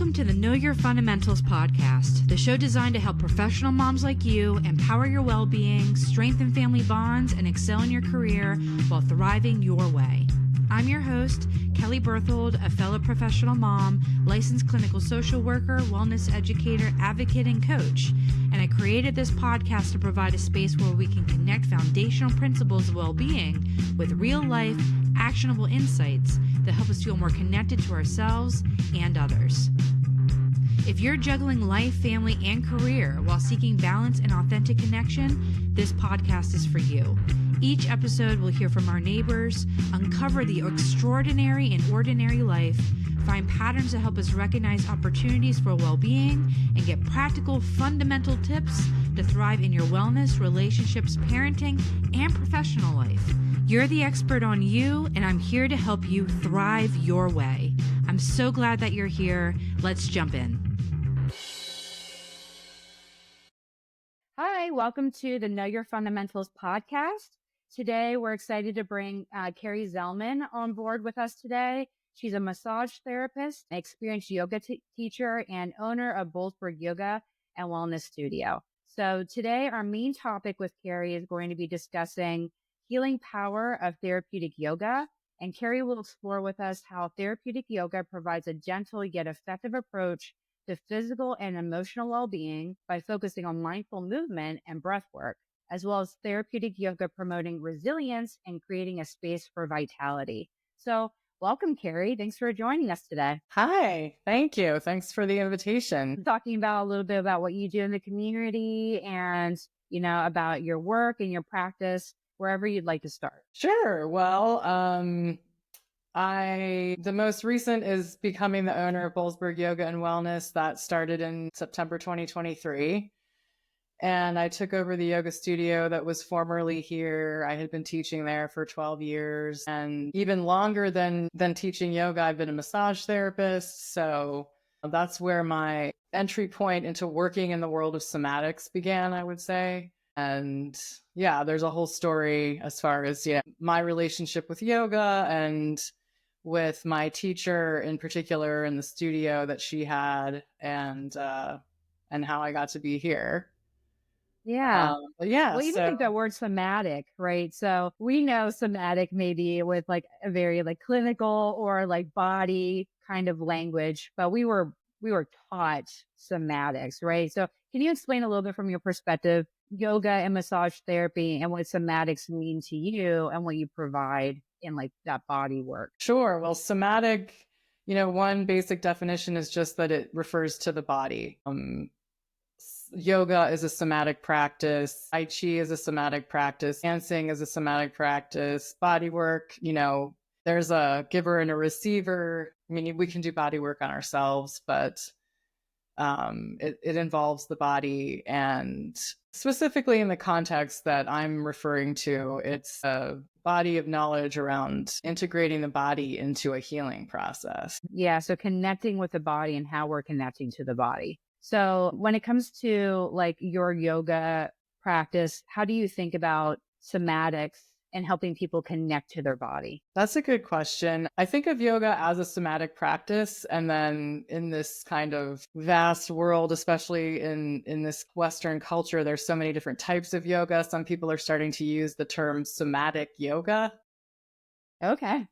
Welcome to the Know Your Fundamentals podcast, the show designed to help professional moms like you empower your well-being, strengthen family bonds, and excel in your career while thriving your way. I'm your host, Kelly Berthold, a fellow professional mom, licensed clinical social worker, wellness educator, advocate, and coach. And I created this podcast to provide a space where we can connect foundational principles of well-being with real-life, actionable insights that help us feel more connected to ourselves and others. If you're juggling life, family, and career while seeking balance and authentic connection, this podcast is for you. Each episode, we'll hear from our neighbors, uncover the extraordinary in ordinary life, find patterns that help us recognize opportunities for well-being, and get practical, fundamental tips to thrive in your wellness, relationships, parenting, and professional life. You're the expert on you, and I'm here to help you thrive your way. I'm so glad that you're here. Let's jump in. Hi, welcome to the Know Your Fundamentals podcast. Today, we're excited to bring Kerri Zelman on board with us today. She's a massage therapist, an experienced yoga teacher, and owner of Boalsburg Yoga and Wellness Studio. So today, our main topic with Kerri is going to be discussing healing power of therapeutic yoga. And Kerri will explore with us how therapeutic yoga provides a gentle yet effective approach to physical and emotional well-being by focusing on mindful movement and breath work, as well as therapeutic yoga promoting resilience and creating a space for vitality. So welcome, Kerri. Thanks for joining us today. Hi, thank you. Thanks for the invitation. Talking about a little bit about what you do in the community and, about your work and your practice, wherever you'd like to start. Sure. Well, the most recent is becoming the owner of Boalsburg Yoga and Wellness. That started in September 2023. And I took over the yoga studio that was formerly here. I had been teaching there for 12 years, and even longer than teaching yoga, I've been a massage therapist. So that's where my entry point into working in the world of somatics began, I would say. And yeah, there's a whole story as far as my relationship with yoga and with my teacher in particular in the studio that she had, and how I got to be here. Yeah. Well, you think that word somatic, right? So we know somatic maybe with like a very like clinical or like body kind of language, but we were taught somatics, right? So can you explain a little bit from your perspective, yoga and massage therapy and what somatics mean to you and what you provide in like that body work? Sure. Well, somatic, one basic definition is just that it refers to the body. Yoga is a somatic practice. Tai Chi is a somatic practice. Dancing is a somatic practice. Bodywork, there's a giver and a receiver. I mean, we can do bodywork on ourselves, but it involves the body. And specifically in the context that I'm referring to, it's a body of knowledge around integrating the body into a healing process. Yeah. So connecting with the body and how we're connecting to the body. So when it comes to like your yoga practice, how do you think about somatics and helping people connect to their body? That's a good question. I think of yoga as a somatic practice. And then in this kind of vast world, especially in this Western culture, there's so many different types of yoga. Some people are starting to use the term somatic yoga. Okay.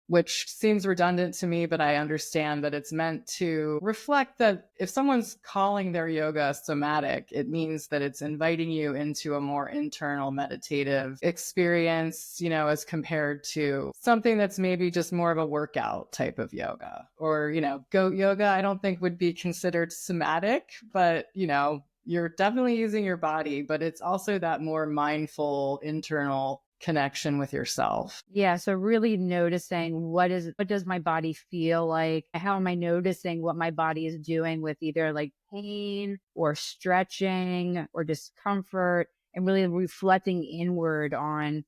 Which seems redundant to me, but I understand that it's meant to reflect that if someone's calling their yoga somatic, it means that it's inviting you into a more internal meditative experience, as compared to something that's maybe just more of a workout type of yoga. Or, goat yoga, I don't think would be considered somatic, but, you're definitely using your body, but it's also that more mindful internal connection with yourself. Yeah. So really noticing what does my body feel like? How am I noticing what my body is doing with either like pain or stretching or discomfort, and really reflecting inward on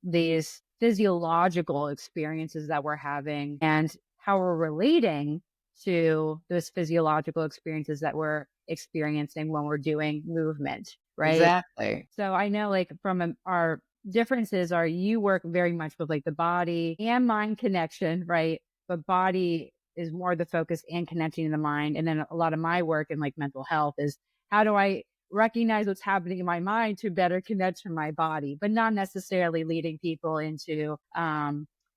these physiological experiences that we're having and how we're relating to those physiological experiences that we're experiencing when we're doing movement, right? Exactly. So I know like from our differences are you work very much with like the body and mind connection, right? But body is more the focus and connecting to the mind. And then a lot of my work in like mental health is how do I recognize what's happening in my mind to better connect to my body, but not necessarily leading people into,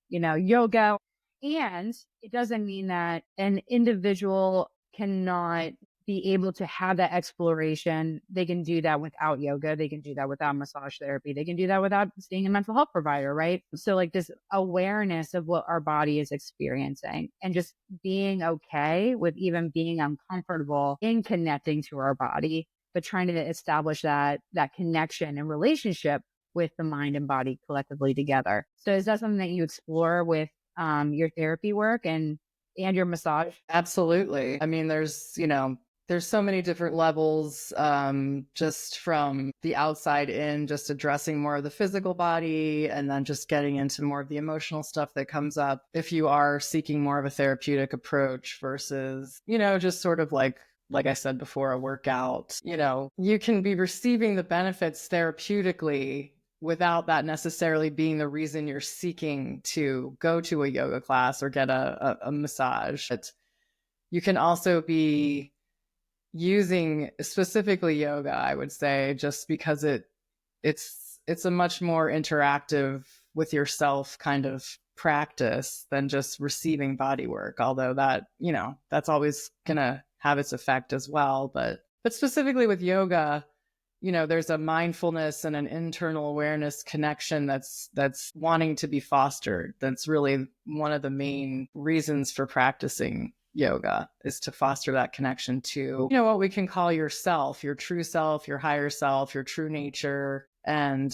yoga. And it doesn't mean that an individual cannot be able to have that exploration. They can do that without yoga. They can do that without massage therapy. They can do that without seeing a mental health provider, right? So like this awareness of what our body is experiencing and just being okay with even being uncomfortable in connecting to our body, but trying to establish that connection and relationship with the mind and body collectively together. So is that something that you explore with your therapy work and your massage? Absolutely. I mean, there's so many different levels, just from the outside in, just addressing more of the physical body, and then just getting into more of the emotional stuff that comes up if you are seeking more of a therapeutic approach versus, just sort of like I said before, a workout. You can be receiving the benefits therapeutically without that necessarily being the reason you're seeking to go to a yoga class or get a massage. You can also be using specifically yoga, I would say, just because it's a much more interactive with yourself kind of practice than just receiving body work, although that's always gonna have its effect as well. But specifically with yoga, there's a mindfulness and an internal awareness connection that's wanting to be fostered. That's really one of the main reasons for practicing yoga, is to foster that connection to, what we can call yourself, your true self, your higher self, your true nature, and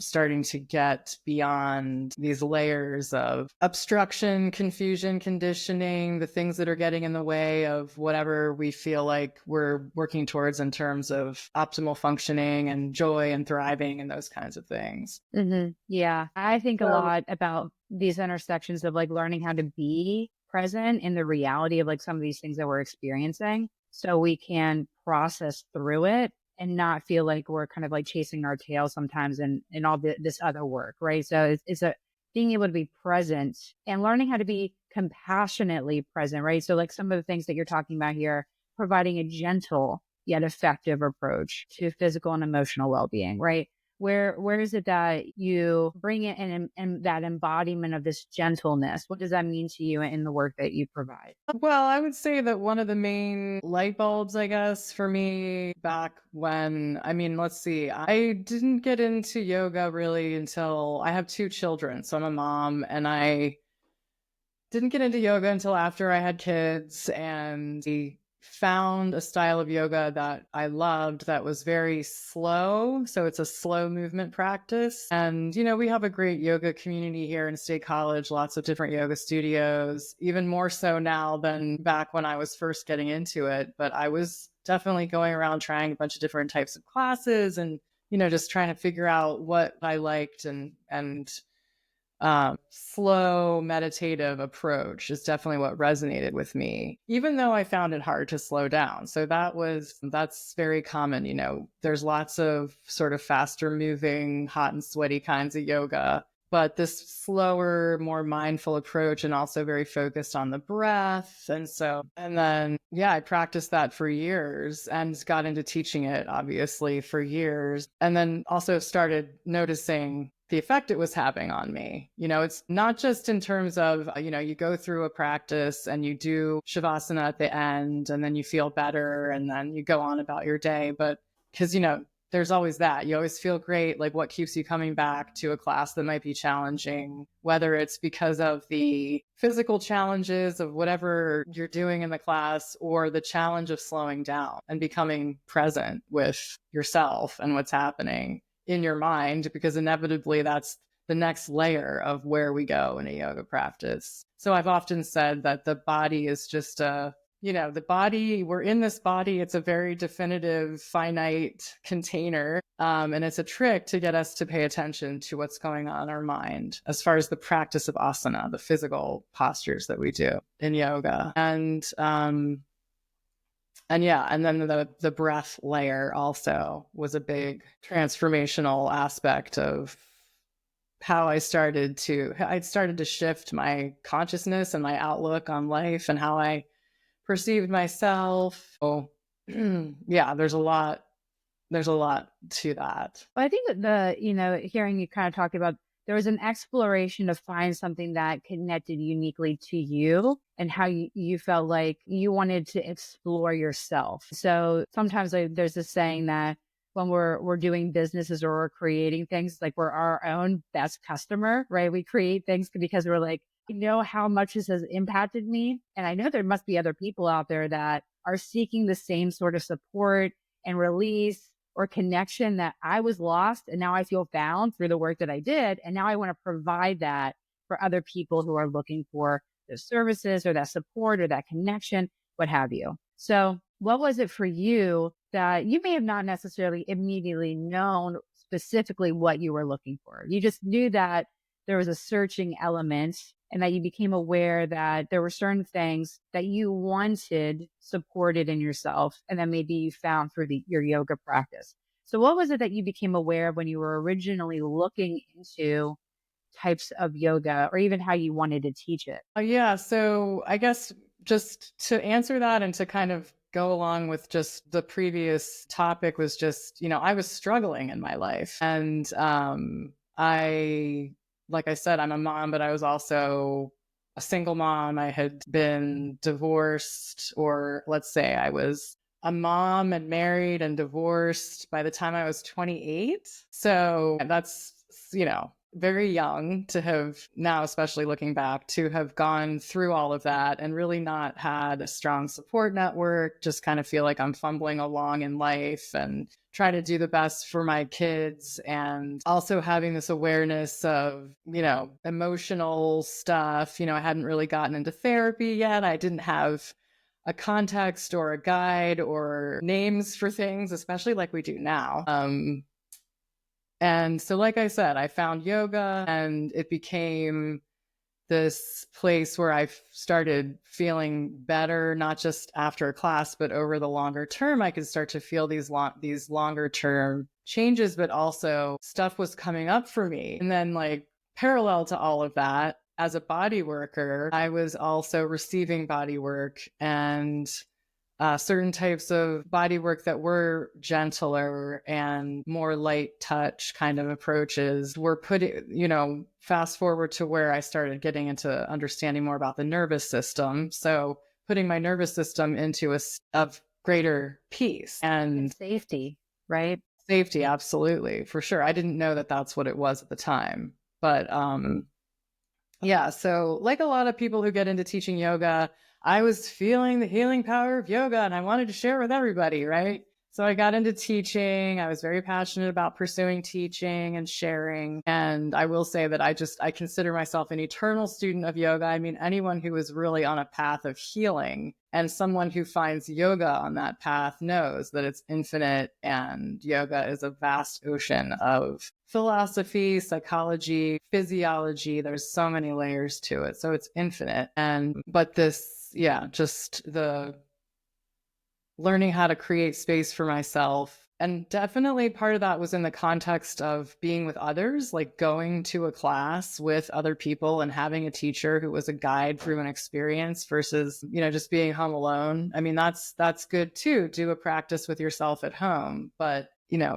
starting to get beyond these layers of obstruction, confusion, conditioning, the things that are getting in the way of whatever we feel like we're working towards in terms of optimal functioning and joy and thriving and those kinds of things. Mm-hmm. Yeah. I think a lot about these intersections of like learning how to be present in the reality of like some of these things that we're experiencing so we can process through it and not feel like we're kind of like chasing our tail sometimes and all this other work, right? So it's a being able to be present and learning how to be compassionately present, right? So like some of the things that you're talking about here, providing a gentle yet effective approach to physical and emotional well-being, right? Where is it that you bring it and that embodiment of this gentleness? What does that mean to you in the work that you provide? Well, I would say that one of the main light bulbs, I guess, for me back when, let's see, I didn't get into yoga really until I have 2 children. So I'm a mom, and I didn't get into yoga until after I had kids, and I found a style of yoga that I loved that was very slow. So it's a slow movement practice. And, we have a great yoga community here in State College, lots of different yoga studios, even more so now than back when I was first getting into it. But I was definitely going around trying a bunch of different types of classes and, just trying to figure out what I liked, and slow meditative approach is definitely what resonated with me, even though I found it hard to slow down. So that's very common. There's lots of sort of faster moving, hot and sweaty kinds of yoga, but this slower, more mindful approach, and also very focused on the breath. And then, I practiced that for years and got into teaching it, obviously, for years. And then also started noticing the effect it was having on me. It's not just in terms of, you go through a practice and you do Shavasana at the end and then you feel better and then you go on about your day. But because, there's always that. You always feel great. Like, what keeps you coming back to a class that might be challenging, whether it's because of the physical challenges of whatever you're doing in the class, or the challenge of slowing down and becoming present with yourself and what's happening in your mind, because inevitably that's the next layer of where we go in a yoga practice. So I've often said that the body is just the body, we're in this body. It's a very definitive, finite container. And it's a trick to get us to pay attention to what's going on in our mind as far as the practice of asana, the physical postures that we do in yoga. And then the breath layer also was a big transformational aspect of how I started to shift my consciousness and my outlook on life and how I perceived myself. Oh, yeah, there's a lot to that. But I think that hearing you kind of talk about, there was an exploration to find something that connected uniquely to you and how you felt like you wanted to explore yourself. So sometimes there's this saying that when we're doing businesses or we're creating things, like we're our own best customer, right? We create things because we're like, I know how much this has impacted me. And I know there must be other people out there that are seeking the same sort of support and release or connection that I was lost. And now I feel found through the work that I did. And now I want to provide that for other people who are looking for those services or that support or that connection, what have you. So what was it for you that you may have not necessarily immediately known specifically what you were looking for? You just knew that there was a searching element and that you became aware that there were certain things that you wanted supported in yourself and that maybe you found through your yoga practice. So what was it that you became aware of when you were originally looking into types of yoga or even how you wanted to teach it? Yeah. So I guess just to answer that and to kind of go along with just the previous topic was just, I was struggling in my life. And like I said, I'm a mom, but I was also a single mom. I had been divorced, or let's say I was a mom and married and divorced by the time I was 28. So that's, very young to have now, especially looking back, to have gone through all of that and really not had a strong support network, just kind of feel like I'm fumbling along in life and try to do the best for my kids. And also having this awareness of, emotional stuff. I hadn't really gotten into therapy yet. I didn't have a context or a guide or names for things, especially like we do now. And so, like I said, I found yoga and it became this place where I started feeling better, not just after a class, but over the longer term. I could start to feel these longer term changes, but also stuff was coming up for me. And then, like, parallel to all of that, as a body worker, I was also receiving body work and certain types of body work that were gentler and more light touch kind of approaches were fast forward to where I started getting into understanding more about the nervous system. So putting my nervous system into of greater peace and safety, right? Safety, absolutely, for sure. I didn't know that that's what it was at the time. But yeah, so like a lot of people who get into teaching yoga, I was feeling the healing power of yoga and I wanted to share with everybody, right? So I got into teaching. I was very passionate about pursuing teaching and sharing. And I will say that I consider myself an eternal student of yoga. I mean, anyone who is really on a path of healing and someone who finds yoga on that path knows that it's infinite, and yoga is a vast ocean of philosophy, psychology, physiology. There's so many layers to it. So it's infinite. But this, just the learning how to create space for myself. And definitely part of that was in the context of being with others, like going to a class with other people and having a teacher who was a guide through an experience versus, just being home alone. I mean, that's good too. Do a practice with yourself at home. But,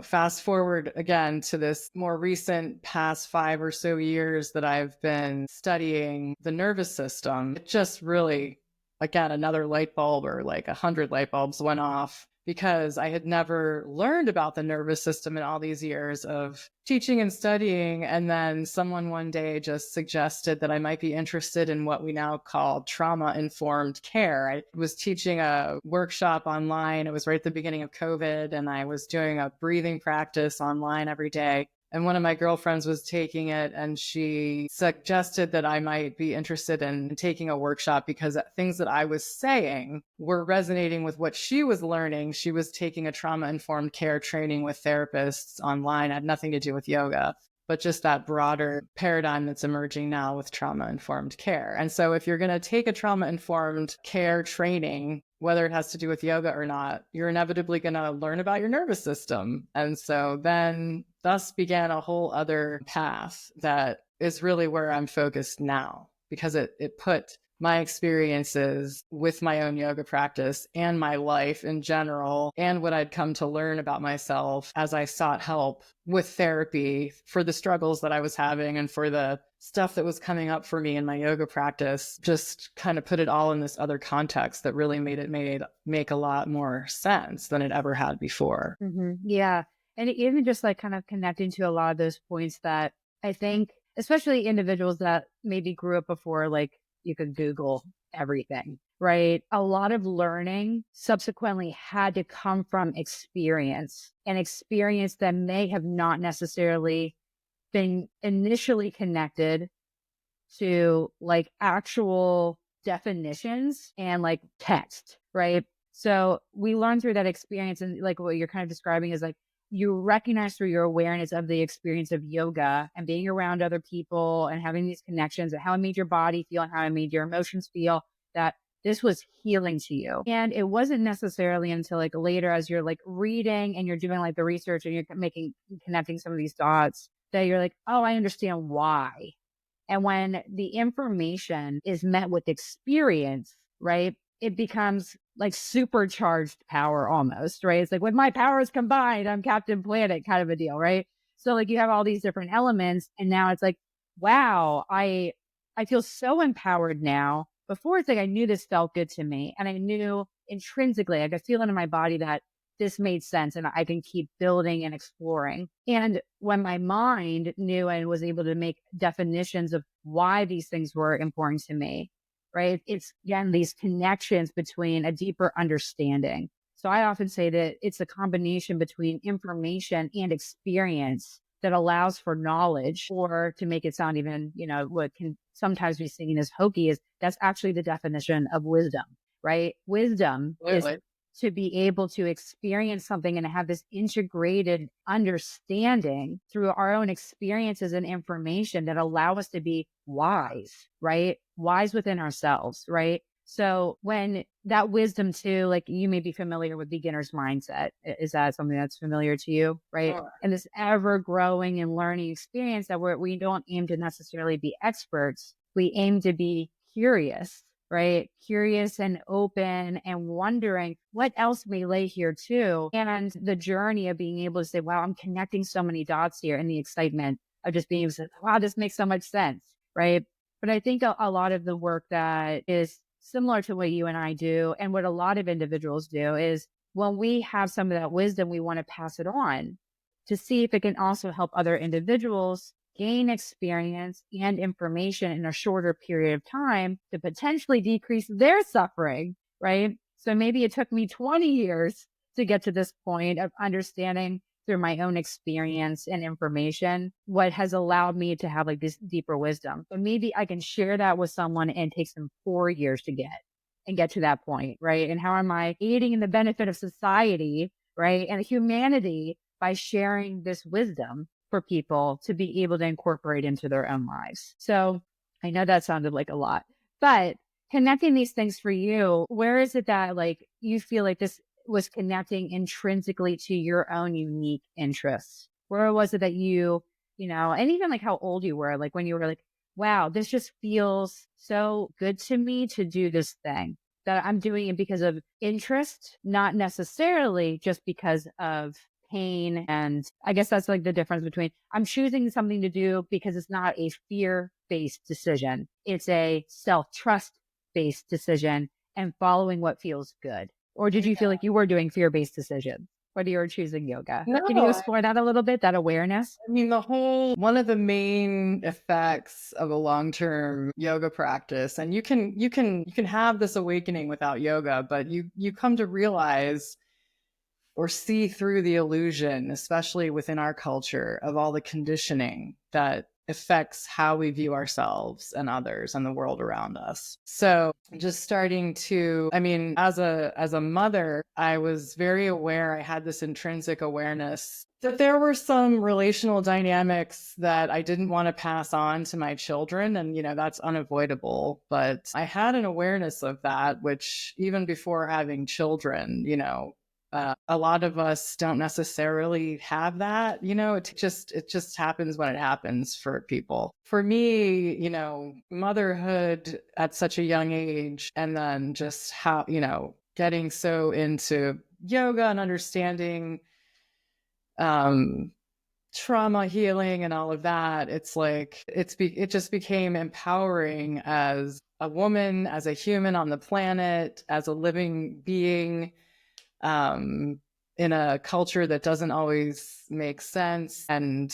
fast forward again to this more recent past 5 or so years that I've been studying the nervous system, it just really, again, another light bulb or like 100 light bulbs went off because I had never learned about the nervous system in all these years of teaching and studying. And then someone one day just suggested that I might be interested in what we now call trauma-informed care. I was teaching a workshop online. It was right at the beginning of COVID, and I was doing a breathing practice online every day. And one of my girlfriends was taking it, and she suggested that I might be interested in taking a workshop because things that I was saying were resonating with what she was learning. She was taking a trauma-informed care training with therapists online. It had nothing to do with yoga, but just that broader paradigm that's emerging now with trauma-informed care. And so if you're going to take a trauma-informed care training, whether it has to do with yoga or not, you're inevitably going to learn about your nervous system. And so then thus began a whole other path that is really where I'm focused now, because it put my experiences with my own yoga practice and my life in general, and what I'd come to learn about myself as I sought help with therapy for the struggles that I was having and for the stuff that was coming up for me in my yoga practice, just kind of put it all in this other context that really made it make a lot more sense than it ever had before. Yeah. And even just like kind of connecting to a lot of those points that I think, especially individuals that maybe grew up before, like you could Google everything, right? A lot of learning subsequently had to come from experience, and experience that may have not necessarily been initially connected to like actual definitions and like text, right? So we learn through that experience, and like what you're kind of describing is like you recognize through your awareness of the experience of yoga and being around other people and having these connections and how it made your body feel and how it made your emotions feel, that this was healing to you. And it wasn't necessarily until like later, as you're like reading and you're doing like the research and you're connecting some of these dots, that you're like, oh, I understand why. And when the information is met with experience, right, it becomes like supercharged power almost, right? It's like with my powers combined, I'm Captain Planet kind of a deal, right? So like you have all these different elements, and now it's like, wow, I feel so empowered now. Before, it's like I knew this felt good to me, and I knew intrinsically, I could feel it in my body that this made sense and I can keep building and exploring. And when my mind knew and was able to make definitions of why these things were important to me, right? It's again, these connections between a deeper understanding. So I often say that it's a combination between information and experience that allows for knowledge, or to make it sound even, what can sometimes be seen as hokey is that's actually the definition of wisdom, right? Wisdom is to be able to experience something and have this integrated understanding through our own experiences and information that allow us to be wise, right? Wise within ourselves, right? So when that wisdom too, like you may be familiar with beginner's mindset. Is that something that's familiar to you, right? Sure. And this ever growing and learning experience that we don't aim to necessarily be experts. We aim to be curious, right? Curious and open and wondering what else may lay here too. And the journey of being able to say, wow, I'm connecting so many dots here, and the excitement of just being able to say, wow, this makes so much sense, right? But I think a lot of the work that is similar to what you and I do, and what a lot of individuals do, is when we have some of that wisdom, we want to pass it on to see if it can also help other individuals gain experience and information in a shorter period of time to potentially decrease their suffering, right? So maybe it took me 20 years to get to this point of understanding through my own experience and information what has allowed me to have like this deeper wisdom. But maybe I can share that with someone and it takes them 4 years to get to that point, right? And how am I aiding in the benefit of society, right? And humanity by sharing this wisdom for people to be able to incorporate into their own lives. So I know that sounded like a lot, but connecting these things for you, where is it that like you feel like this was connecting intrinsically to your own unique interests? Where was it that you know, and even like how old you were, like when you were like, wow, this just feels so good to me to do this thing, that I'm doing it because of interest, not necessarily just because of pain. And I guess that's like the difference between I'm choosing something to do because it's not a fear-based decision. It's a self-trust-based decision and following what feels good. Or did you feel like you were doing fear-based decisions when you were choosing yoga? No, Can you explore that a little bit, that awareness? I mean, one of the main effects of a long-term yoga practice, and you can have this awakening without yoga, but you come to realize or see through the illusion, especially within our culture, of all the conditioning that affects how we view ourselves and others and the world around us. So just starting to, I mean, as a mother, I was very aware, I had this intrinsic awareness that there were some relational dynamics that I didn't want to pass on to my children. And, that's unavoidable. But I had an awareness of that, which even before having children, A lot of us don't necessarily have that, it just happens when it happens for people. For me, motherhood at such a young age, and then just how, getting so into yoga and understanding trauma healing and all of that, it's like it just became empowering as a woman, as a human on the planet, as a living being, in a culture that doesn't always make sense. And,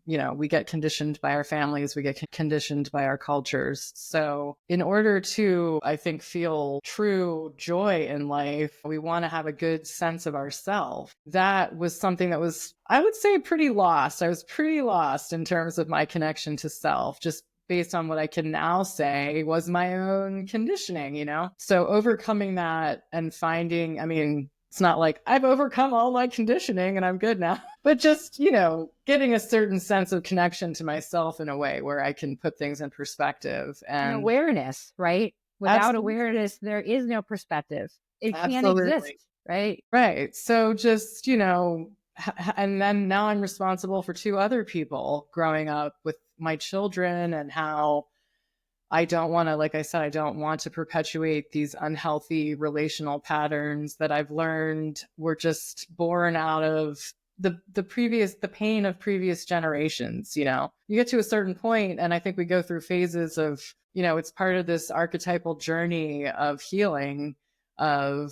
we get conditioned by our families, we get conditioned by our cultures. So in order to, I think, feel true joy in life, we want to have a good sense of ourselves. That was something that was, I would say, pretty lost. I was pretty lost in terms of my connection to self, just based on what I can now say was my own conditioning, So overcoming that and finding, it's not like I've overcome all my conditioning and I'm good now, but just, getting a certain sense of connection to myself in a way where I can put things in perspective and awareness, right? Without Absolutely. awareness, there is no perspective. It can't Absolutely. exist, right? Right. So just, and then now I'm responsible for 2 other people growing up with my children, and how I don't want to, like I said, I don't want to perpetuate these unhealthy relational patterns that I've learned were just born out of the pain of previous generations. You get to a certain point, and I think we go through phases of, it's part of this archetypal journey of healing, of,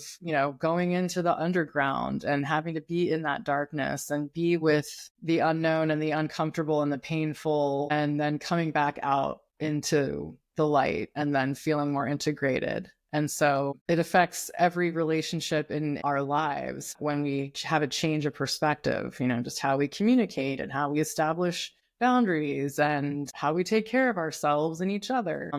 going into the underground and having to be in that darkness and be with the unknown and the uncomfortable and the painful, and then coming back out into the light and then feeling more integrated. And so it affects every relationship in our lives when we have a change of perspective, just how we communicate and how we establish boundaries and how we take care of ourselves and each other.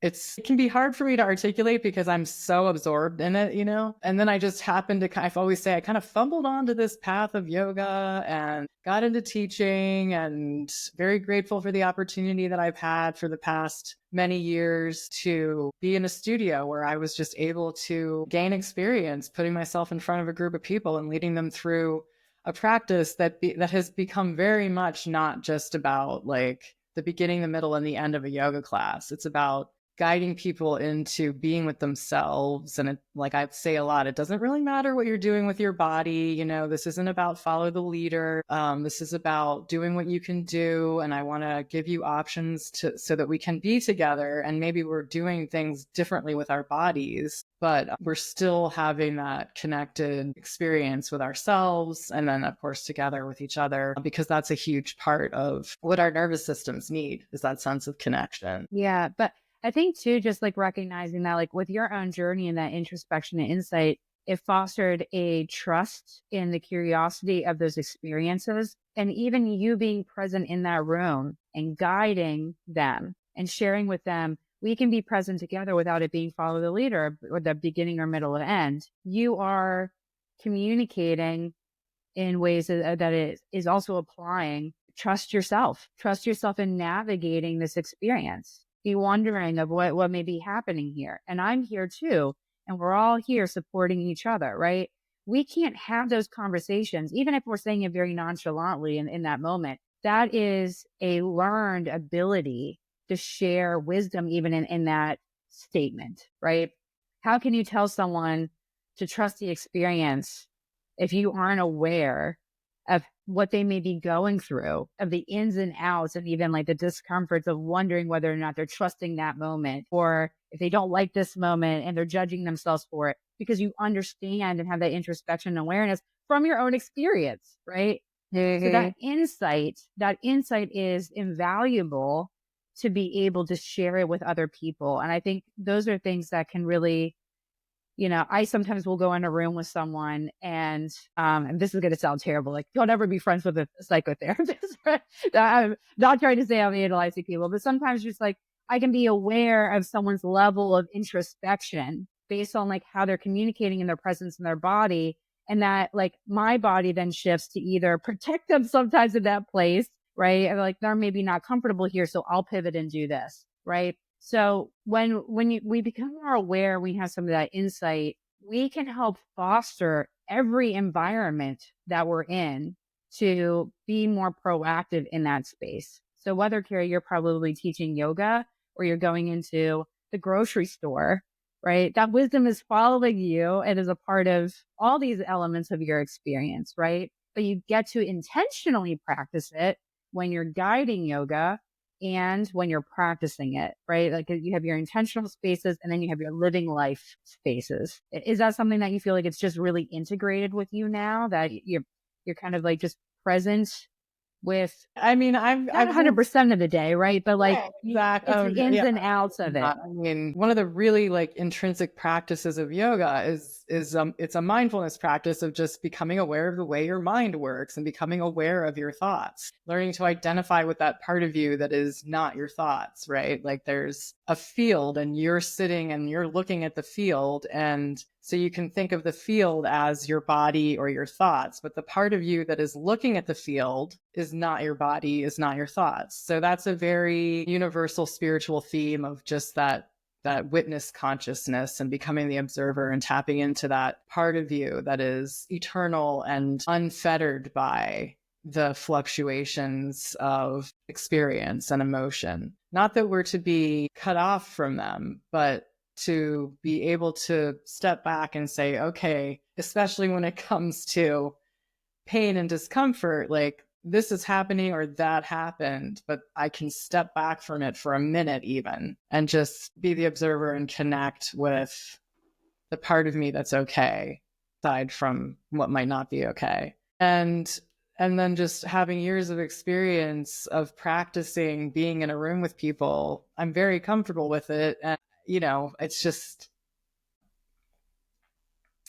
It can be hard for me to articulate because I'm so absorbed in it, and then I just happened to, I always say, I kind of fumbled onto this path of yoga and got into teaching, and very grateful for the opportunity that I've had for the past many years to be in a studio where I was just able to gain experience putting myself in front of a group of people and leading them through a practice that has become very much not just about like the beginning, the middle, and the end of a yoga class. It's about guiding people into being with themselves. And like I say a lot, it doesn't really matter what you're doing with your body. This isn't about follow the leader. This is about doing what you can do. And I want to give you options so that we can be together. And maybe we're doing things differently with our bodies, but we're still having that connected experience with ourselves. And then, of course, together with each other, because that's a huge part of what our nervous systems need, is that sense of connection. Yeah. But I think too, just like recognizing that, like with your own journey and that introspection and insight, it fostered a trust in the curiosity of those experiences. And even you being present in that room and guiding them and sharing with them, we can be present together without it being follow the leader or the beginning or middle or end. You are communicating in ways that it is also applying. Trust yourself in navigating this experience. Be wondering of what may be happening here. And I'm here too. And we're all here supporting each other, right? We can't have those conversations, even if we're saying it very nonchalantly in that moment. That is a learned ability to share wisdom, even in that statement, right? How can you tell someone to trust the experience if you aren't aware of what they may be going through, of the ins and outs, and even like the discomforts of wondering whether or not they're trusting that moment, or if they don't like this moment and they're judging themselves for it, because you understand and have that introspection and awareness from your own experience, right? Mm-hmm. So that insight is invaluable to be able to share it with other people. And I think those are things that can really, I sometimes will go in a room with someone and this is going to sound terrible. Like, don't ever be friends with a psychotherapist. Right? I'm not trying to say I'm analyzing people, but sometimes just like I can be aware of someone's level of introspection based on like how they're communicating in their presence in their body. And that like my body then shifts to either protect them sometimes in that place, right? And like they're maybe not comfortable here, so I'll pivot and do this, right? So when we become more aware, we have some of that insight, we can help foster every environment that we're in to be more proactive in that space. So whether, Kerri, you're probably teaching yoga or you're going into the grocery store, right? That wisdom is following you and is a part of all these elements of your experience, right? But you get to intentionally practice it when you're guiding yoga and when you're practicing it, right? Like you have your intentional spaces and then you have your living life spaces. Is that something that you feel like it's just really integrated with you now, that you're kind of like just present with, I mean, not 100% of the day, right? But like, exactly. it's the ins and outs of it. I mean, one of the really like intrinsic practices of yoga is it's a mindfulness practice of just becoming aware of the way your mind works and becoming aware of your thoughts, learning to identify with that part of you that is not your thoughts, right? Like there's a field and you're sitting and you're looking at the field, and so you can think of the field as your body or your thoughts, but the part of you that is looking at the field is not your body, is not your thoughts. So that's a very universal spiritual theme of just that witness consciousness and becoming the observer and tapping into that part of you that is eternal and unfettered by the fluctuations of experience and emotion. Not that we're to be cut off from them, but to be able to step back and say, okay, especially when it comes to pain and discomfort, like this is happening or that happened, but I can step back from it for a minute even and just be the observer and connect with the part of me that's okay, aside from what might not be okay. And then just having years of experience of practicing being in a room with people, I'm very comfortable with it. And, you know, it's just,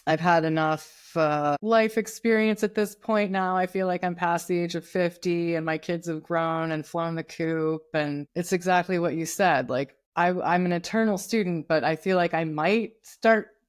I've had enough life experience at this point now. I feel like I'm past the age of 50 and my kids have grown and flown the coop. And it's exactly what you said. Like I'm an eternal student, but I feel like I might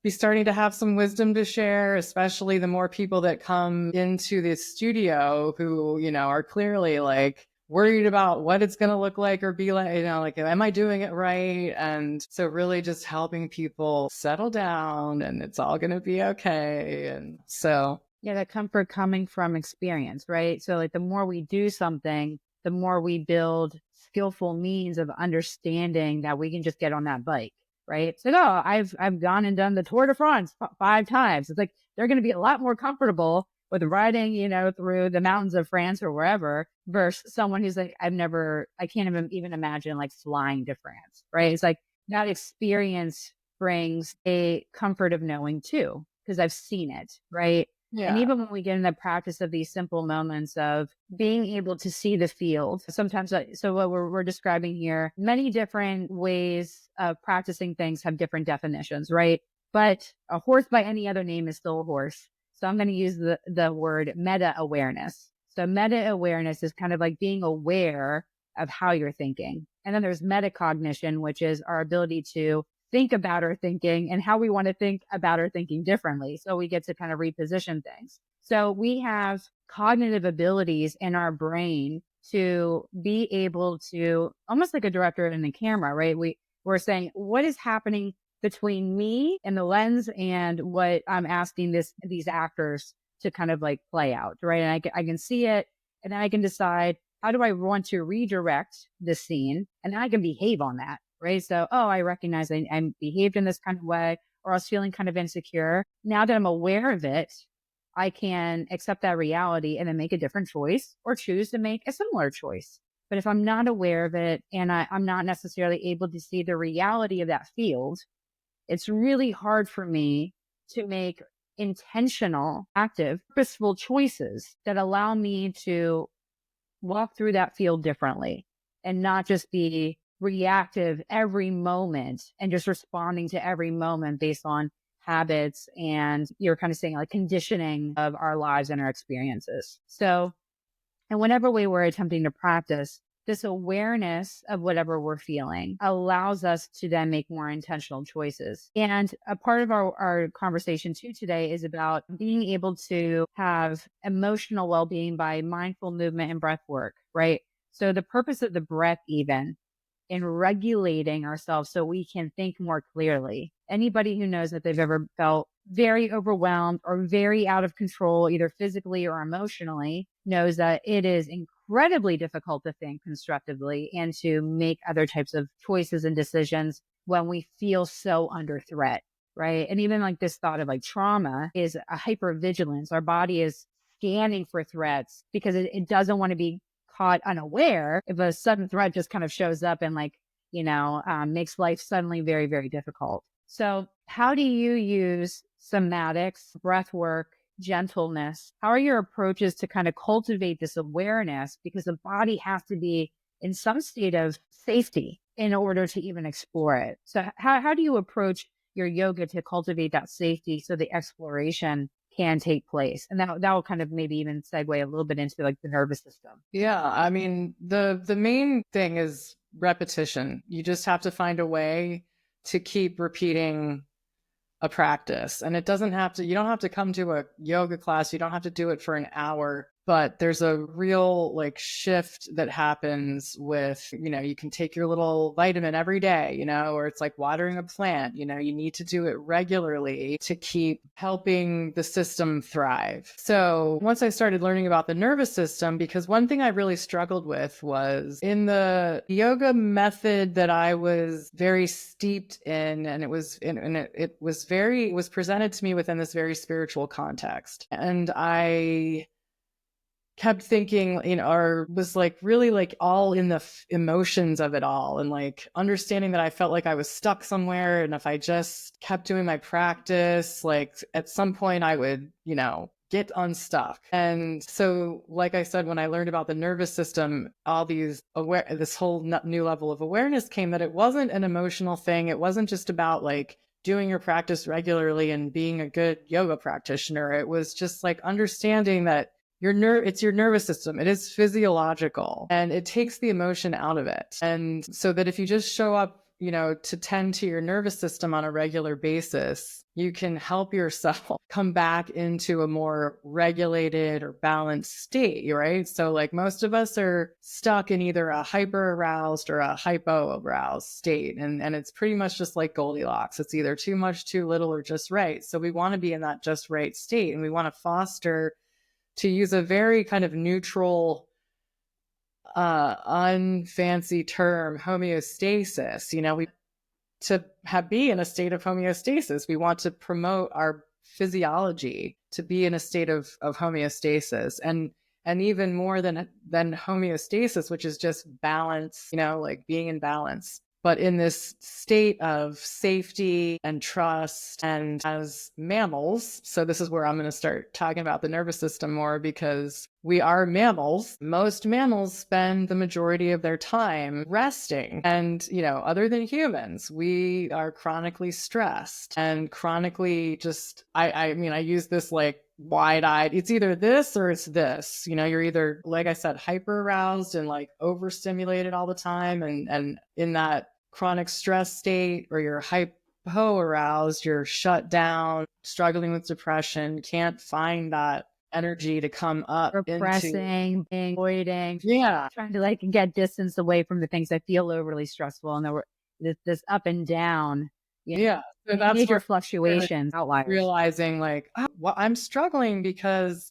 be starting to have some wisdom to share, especially the more people that come into the studio who, you know, are clearly like worried about what it's going to look like or be like, you know, like, am I doing it right? And so really just helping people settle down and it's all going to be okay. And so, yeah, that comfort coming from experience, right? So like the more we do something, the more we build skillful means of understanding that we can just get on that bike, right? It's like, oh, I've gone and done the Tour de France 5 times. It's like, they're going to be a lot more comfortable with riding, you know, through the mountains of France or wherever versus someone who's like, I can't even imagine like flying to France, right? It's like that experience brings a comfort of knowing too, because I've seen it, right? yeah. And even when we get in the practice of these simple moments of being able to see the field, sometimes, so what we're describing here, many different ways of practicing things have different definitions, right? But a horse by any other name is still a horse. So I'm going to use the word meta awareness. So meta awareness is kind of like being aware of how you're thinking. And then there's metacognition, which is our ability to think about our thinking and how we want to think about our thinking differently. So we get to kind of reposition things. So we have cognitive abilities in our brain to be able to, almost like a director in the camera, right? We're saying, what is happening between me and the lens and what I'm asking these actors to kind of like play out, right? And I can see it, and then I can decide, how do I want to redirect the scene? And then I can behave on that, right? So, oh, I recognize I'm behaved in this kind of way, or I was feeling kind of insecure. Now that I'm aware of it, I can accept that reality and then make a different choice or choose to make a similar choice. But if I'm not aware of it and I'm not necessarily able to see the reality of that field, it's really hard for me to make intentional, active, purposeful choices that allow me to walk through that field differently and not just be reactive every moment and just responding to every moment based on habits and you're kind of saying like conditioning of our lives and our experiences. So, and whenever we were attempting to practice, this awareness of whatever we're feeling allows us to then make more intentional choices. And a part of our conversation too today is about being able to have emotional well-being by mindful movement and breath work, right? So the purpose of the breath even in regulating ourselves so we can think more clearly. Anybody who knows that they've ever felt very overwhelmed or very out of control, either physically or emotionally, knows that it is incredibly difficult to think constructively and to make other types of choices and decisions when we feel so under threat, right? And even like this thought of like trauma is a hypervigilance. Our body is scanning for threats because it doesn't want to be caught unaware if a sudden threat just kind of shows up and like, makes life suddenly very, very difficult. So how do you use somatics, breath work, gentleness? How are your approaches to kind of cultivate this awareness? Because the body has to be in some state of safety in order to even explore it. So how do you approach your yoga to cultivate that safety so the exploration can take place? And that will kind of maybe even segue a little bit into like the nervous system. Yeah, I mean, the main thing is repetition. You just have to find a way to keep repeating a practice. And it doesn't have to, you don't have to come to a yoga class. You don't have to do it for an hour, but there's a real like shift that happens with, you can take your little vitamin every day, or it's like watering a plant, you need to do it regularly to keep helping the system thrive. So once I started learning about the nervous system, because one thing I really struggled with was in the yoga method that I was very steeped in, and it was presented to me within this very spiritual context. And I kept thinking, or was like really like all in the emotions of it all, and like understanding that I felt like I was stuck somewhere. And if I just kept doing my practice, like at some point I would, get unstuck. And so, like I said, when I learned about the nervous system, this whole new level of awareness came, that it wasn't an emotional thing. It wasn't just about like doing your practice regularly and being a good yoga practitioner. It was just like understanding that it's your nervous system. It is physiological, and it takes the emotion out of it. And so that if you just show up, to tend to your nervous system on a regular basis, you can help yourself come back into a more regulated or balanced state, right? So like most of us are stuck in either a hyper aroused or a hypo aroused state. And it's pretty much just like Goldilocks. It's either too much, too little, or just right. So we want to be in that just right state, and we want to foster, to use a very kind of neutral, unfancy term, homeostasis. Be in a state of homeostasis. We want to promote our physiology to be in a state of homeostasis, and even more than homeostasis, which is just balance, like being in balance, but in this state of safety and trust. And as mammals, so this is where I'm going to start talking about the nervous system more, because we are mammals. Most mammals spend the majority of their time resting. And, other than humans, we are chronically stressed and chronically just, I use this like wide-eyed, it's either this or it's this. You're either, like I said, hyper aroused and like overstimulated all the time, and in that chronic stress state, or you're hypo aroused, you're shut down, struggling with depression, can't find that energy to come up, repressing, being avoiding, trying to like get distance away from the things that feel overly stressful. And there were this up and down, so that's major fluctuations, outliers. Realizing like, I'm struggling because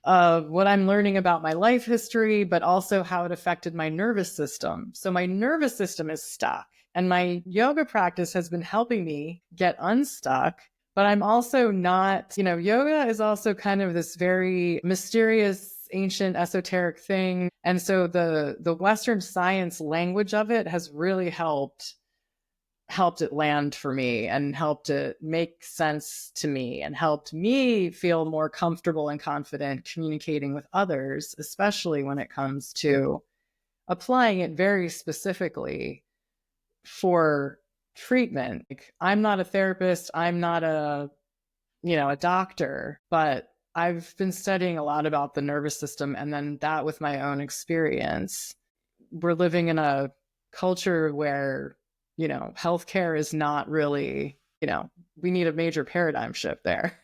of what I'm learning about my life history, but also how it affected my nervous system. So my nervous system is stuck, and my yoga practice has been helping me get unstuck. But I'm also not, yoga is also kind of this very mysterious, ancient, esoteric thing. And so the Western science language of it has really helped it land for me, and helped it make sense to me, and helped me feel more comfortable and confident communicating with others, especially when it comes to applying it very specifically for treatment. Like, I'm not a therapist, I'm not a doctor, but I've been studying a lot about the nervous system, and then that with my own experience. We're living in a culture where healthcare is not really, we need a major paradigm shift there.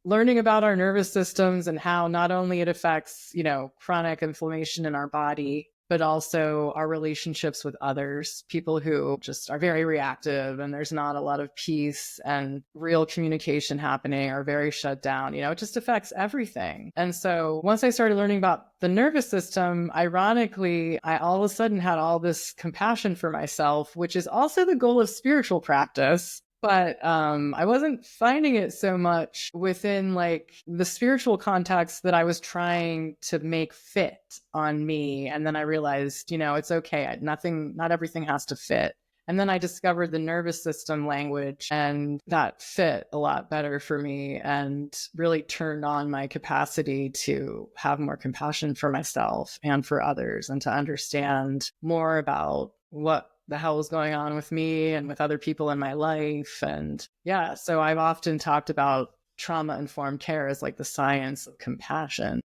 Learning about our nervous systems and how not only it affects, chronic inflammation in our body, but also our relationships with others, people who just are very reactive and there's not a lot of peace and real communication happening, are very shut down. It just affects everything. And so once I started learning about the nervous system, ironically, I all of a sudden had all this compassion for myself, which is also the goal of spiritual practice. But I wasn't finding it so much within like the spiritual context that I was trying to make fit on me. And then I realized, it's okay. Not everything has to fit. And then I discovered the nervous system language, and that fit a lot better for me and really turned on my capacity to have more compassion for myself and for others, and to understand more about what the hell was going on with me and with other people in my life. And yeah, so I've often talked about trauma-informed care as like the science of compassion.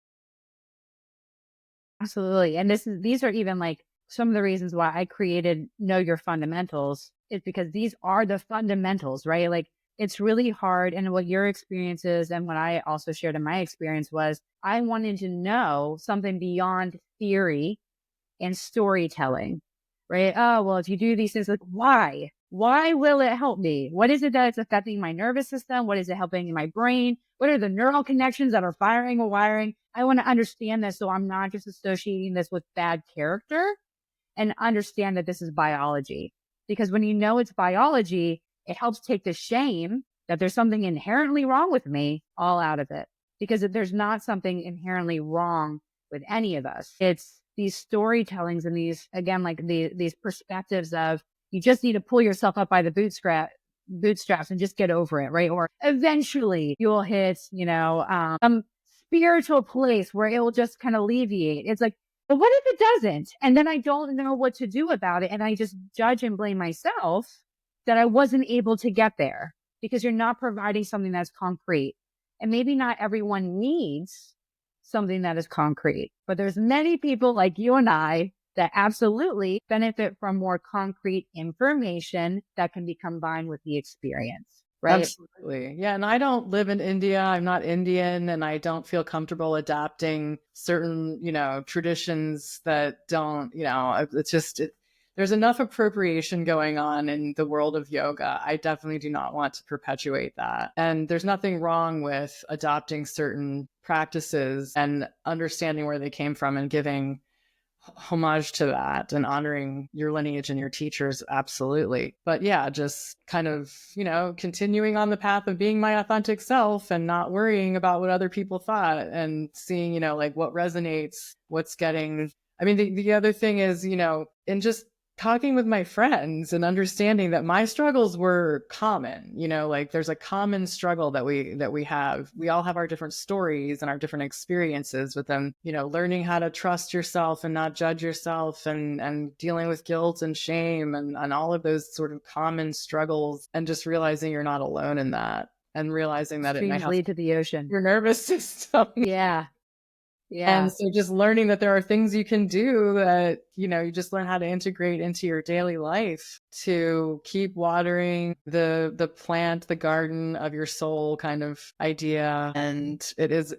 Absolutely. And these are even like some of the reasons why I created Know Your Fundamentals, is because these are the fundamentals, right? Like it's really hard. And what your experience is, and what I also shared in my experience, was I wanted to know something beyond theory and storytelling. Right? Oh, well, if you do these things, like why? Why will it help me? What is it that it's affecting my nervous system? What is it helping in my brain? What are the neural connections that are firing or wiring? I want to understand this so I'm not just associating this with bad character, and understand that this is biology. Because when you know it's biology, it helps take the shame that there's something inherently wrong with me all out of it. Because there's not something inherently wrong with any of us. It's these storytellings and these, again, like these perspectives of you just need to pull yourself up by the bootstraps and just get over it, right? Or eventually you'll hit, some spiritual place where it will just kind of alleviate. It's like, but what if it doesn't? And then I don't know what to do about it. And I just judge and blame myself that I wasn't able to get there, because you're not providing something that's concrete. And maybe not everyone needs something that is concrete, but there's many people like you and I that absolutely benefit from more concrete information that can be combined with the experience, right? Absolutely. Yeah. And I don't live in India. I'm not Indian, and I don't feel comfortable adapting certain, traditions that don't, it's just, there's enough appropriation going on in the world of yoga. I definitely do not want to perpetuate that. And there's nothing wrong with adopting certain practices and understanding where they came from and giving homage to that and honoring your lineage and your teachers. Absolutely. But yeah, just kind of, continuing on the path of being my authentic self and not worrying about what other people thought, and seeing, like what resonates, what's getting. I mean, the other thing is, in just talking with my friends and understanding that my struggles were common, like there's a common struggle that we have. We all have our different stories and our different experiences with them, learning how to trust yourself and not judge yourself, and dealing with guilt and shame and all of those sort of common struggles, and just realizing you're not alone in that, and realizing that it might lead to the ocean, your nervous system. Yeah. Yeah. And so just learning that there are things you can do that, you just learn how to integrate into your daily life to keep watering the plant, the garden of your soul kind of idea. And it is,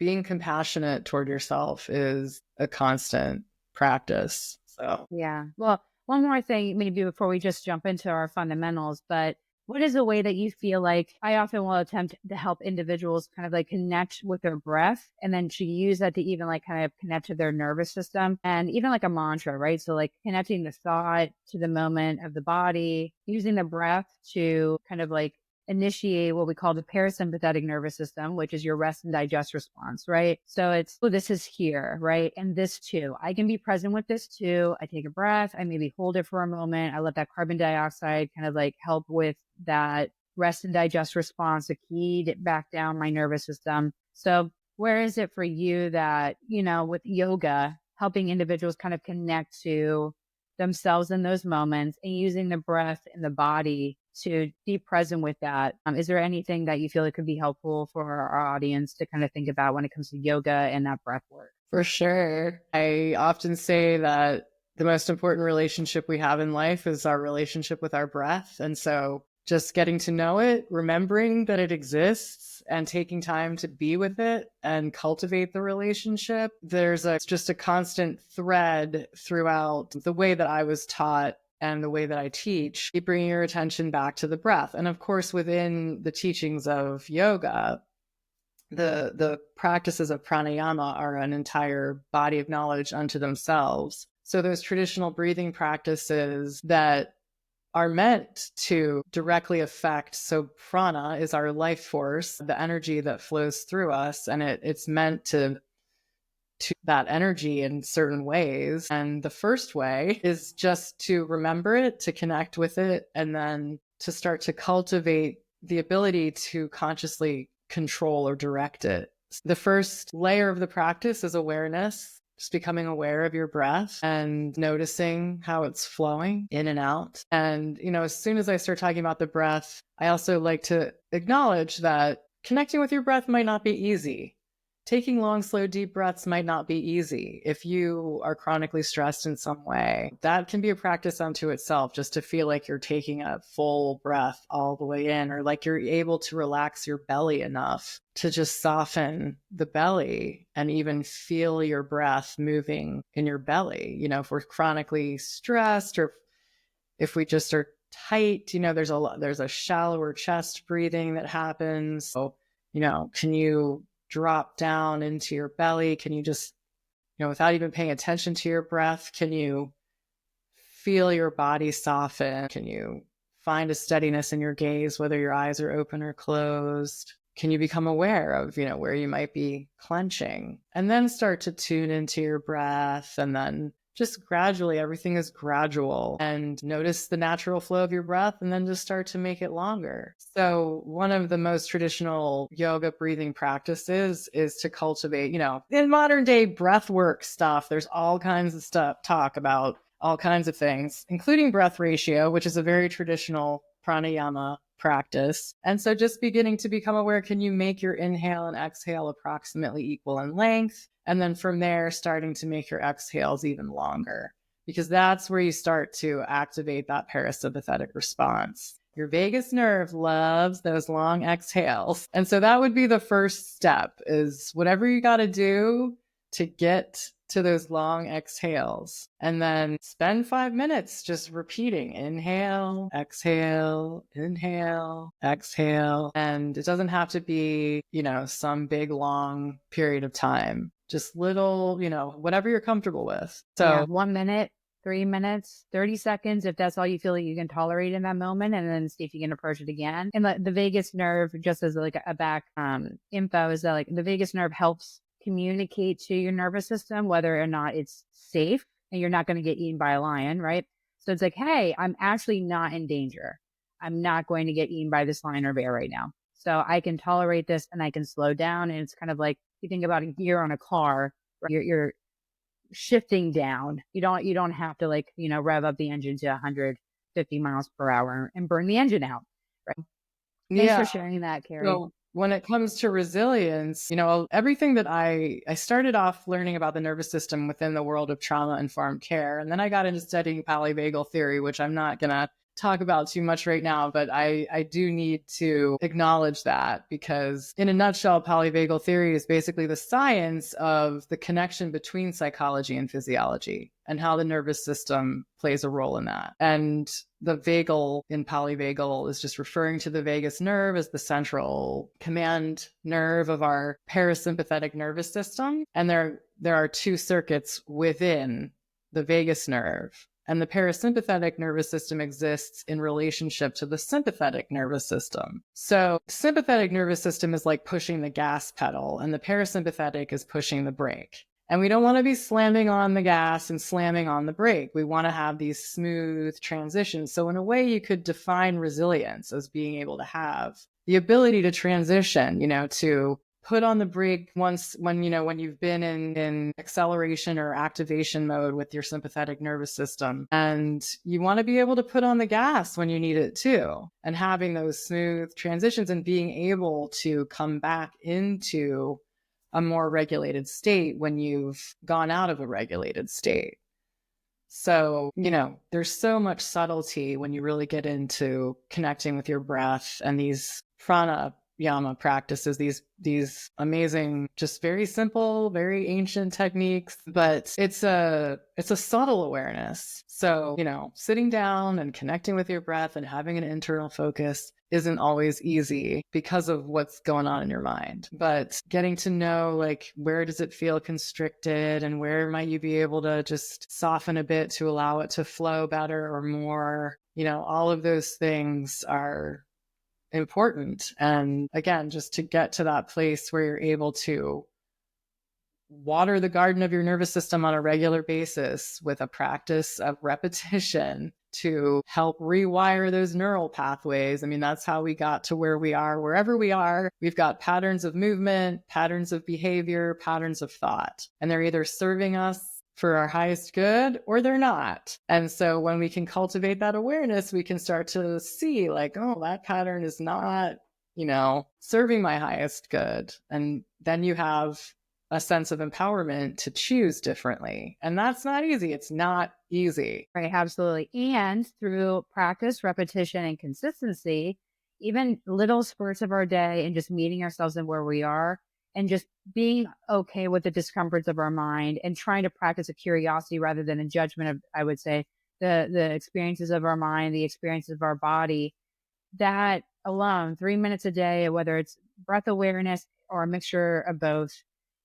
being compassionate toward yourself is a constant practice. So, yeah. Well, one more thing, maybe before we just jump into our fundamentals, but what is a way that you feel like I often will attempt to help individuals kind of like connect with their breath, and then to use that to even like kind of connect to their nervous system, and even like a mantra, right? So like connecting the thought to the moment of the body, using the breath to kind of like initiate what we call the parasympathetic nervous system, which is your rest and digest response, right? So it's, oh, this is here, right? And this too. I can be present with this too. I take a breath. I maybe hold it for a moment. I let that carbon dioxide kind of like help with that rest and digest response to key it back down my nervous system. So where is it for you that, with yoga, helping individuals kind of connect to themselves in those moments and using the breath and the body to be present with that? Is there anything that you feel it could be helpful for our audience to kind of think about when it comes to yoga and that breath work? For sure. I often say that the most important relationship we have in life is our relationship with our breath. And so just getting to know it, remembering that it exists, and taking time to be with it and cultivate the relationship. There's just a constant thread throughout the way that I was taught and the way that I teach, keep bringing your attention back to the breath. And of course, within the teachings of yoga, the practices of pranayama are an entire body of knowledge unto themselves. So those traditional breathing practices that are meant to directly affect. So prana is our life force, the energy that flows through us, and it's meant to that energy in certain ways. And the first way is just to remember it, to connect with it, and then to start to cultivate the ability to consciously control or direct it. The first layer of the practice is awareness. Just becoming aware of your breath and noticing how it's flowing in and out. And, as soon as I start talking about the breath, I also like to acknowledge that connecting with your breath might not be easy. Taking long, slow, deep breaths might not be easy. If you are chronically stressed in some way, that can be a practice unto itself, just to feel like you're taking a full breath all the way in, or like you're able to relax your belly enough to just soften the belly and even feel your breath moving in your belly. If we're chronically stressed, or if we just are tight, there's a shallower chest breathing that happens. So, can you drop down into your belly? Can you just, without even paying attention to your breath, can you feel your body soften? Can you find a steadiness in your gaze, whether your eyes are open or closed? Can you become aware of, where you might be clenching? And then start to tune into your breath. And then just gradually, everything is gradual, and notice the natural flow of your breath, and then just start to make it longer. So one of the most traditional yoga breathing practices is to cultivate, in modern day breathwork stuff, there's all kinds of talk about all kinds of things, including breath ratio, which is a very traditional pranayama practice. And so just beginning to become aware, can you make your inhale and exhale approximately equal in length? And then from there, starting to make your exhales even longer, because that's where you start to activate that parasympathetic response. Your vagus nerve loves those long exhales. And so that would be the first step, is whatever you got to do to get to those long exhales. And then spend 5 minutes just repeating inhale, exhale, inhale, exhale. And it doesn't have to be, some big long period of time. Just little, whatever you're comfortable with. So 1 minute, 3 minutes, 30 seconds, if that's all you feel like you can tolerate in that moment, and then see if you can approach it again. And the vagus nerve, just as like a back info, is that like the vagus nerve helps communicate to your nervous system whether or not it's safe and you're not going to get eaten by a lion, right? So it's like, hey, I'm actually not in danger. I'm not going to get eaten by this lion or bear right now. So I can tolerate this and I can slow down. And it's kind of like, you think about a gear on a car, right? You're shifting down. You don't have to rev up the engine to 150 miles per hour and burn the engine out. Right? Thanks for sharing that, Kerri. So when it comes to resilience, everything that I started off learning about the nervous system within the world of trauma-informed care. And then I got into studying polyvagal theory, which I'm not going to talk about too much right now, but I do need to acknowledge that, because in a nutshell, polyvagal theory is basically the science of the connection between psychology and physiology, and how the nervous system plays a role in that. And the vagal in polyvagal is just referring to the vagus nerve as the central command nerve of our parasympathetic nervous system. And there are two circuits within the vagus nerve. And the parasympathetic nervous system exists in relationship to the sympathetic nervous system. So sympathetic nervous system is like pushing the gas pedal, and the parasympathetic is pushing the brake. And we don't want to be slamming on the gas and slamming on the brake. We want to have these smooth transitions. So in a way, you could define resilience as being able to have the ability to transition, to put on the brake when you've been in acceleration or activation mode with your sympathetic nervous system. And you want to be able to put on the gas when you need it too. And having those smooth transitions and being able to come back into a more regulated state when you've gone out of a regulated state. So, there's so much subtlety when you really get into connecting with your breath and these pranayama practices, these amazing, just very simple, very ancient techniques, but it's a subtle awareness. So, sitting down and connecting with your breath and having an internal focus isn't always easy because of what's going on in your mind. But getting to know, like, where does it feel constricted and where might you be able to just soften a bit to allow it to flow better or more, all of those things are important. And again, just to get to that place where you're able to water the garden of your nervous system on a regular basis with a practice of repetition to help rewire those neural pathways. I mean, that's how we got to where we are. Wherever we are, we've got patterns of movement, patterns of behavior, patterns of thought, and they're either serving us for our highest good or they're not. And so when we can cultivate that awareness, we can start to see like, oh, that pattern is not, serving my highest good. And then you have a sense of empowerment to choose differently. And that's not easy. It's not easy. Right. Absolutely. And through practice, repetition, and consistency, even little spurts of our day and just meeting ourselves in where we are and just being okay with the discomforts of our mind and trying to practice a curiosity rather than a judgment of, I would say, the experiences of our mind, the experiences of our body, that alone, 3 minutes a day, whether it's breath awareness or a mixture of both,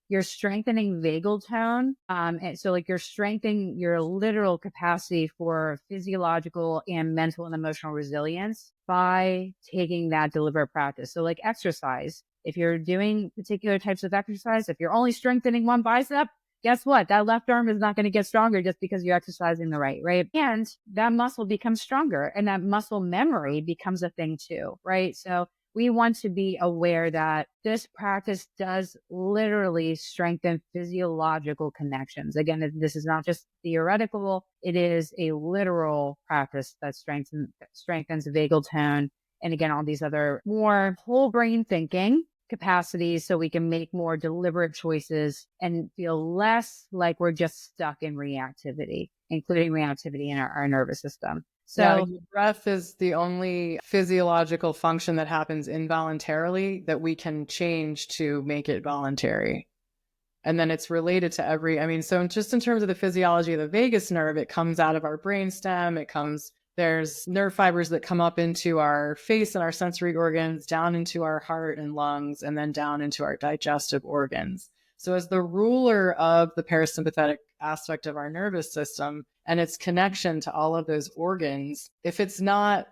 you're strengthening vagal tone. And so like you're strengthening your literal capacity for physiological and mental and emotional resilience by taking that deliberate practice. So like exercise, if you're doing particular types of exercise, if you're only strengthening one bicep, guess what? That left arm is not going to get stronger just because you're exercising the right? And that muscle becomes stronger and that muscle memory becomes a thing too, right? So we want to be aware that this practice does literally strengthen physiological connections. Again, this is not just theoretical. It is a literal practice that strengthens vagal tone. And again, all these other more whole brain thinking capacities so we can make more deliberate choices and feel less like we're just stuck in reactivity, including reactivity in our nervous system. So breath is the only physiological function that happens involuntarily that we can change to make it voluntary. And then it's related to so just in terms of the physiology of the vagus nerve, it comes out of our brainstem. There's nerve fibers that come up into our face and our sensory organs, down into our heart and lungs, and then down into our digestive organs. So as the ruler of the parasympathetic aspect of our nervous system and its connection to all of those organs, if the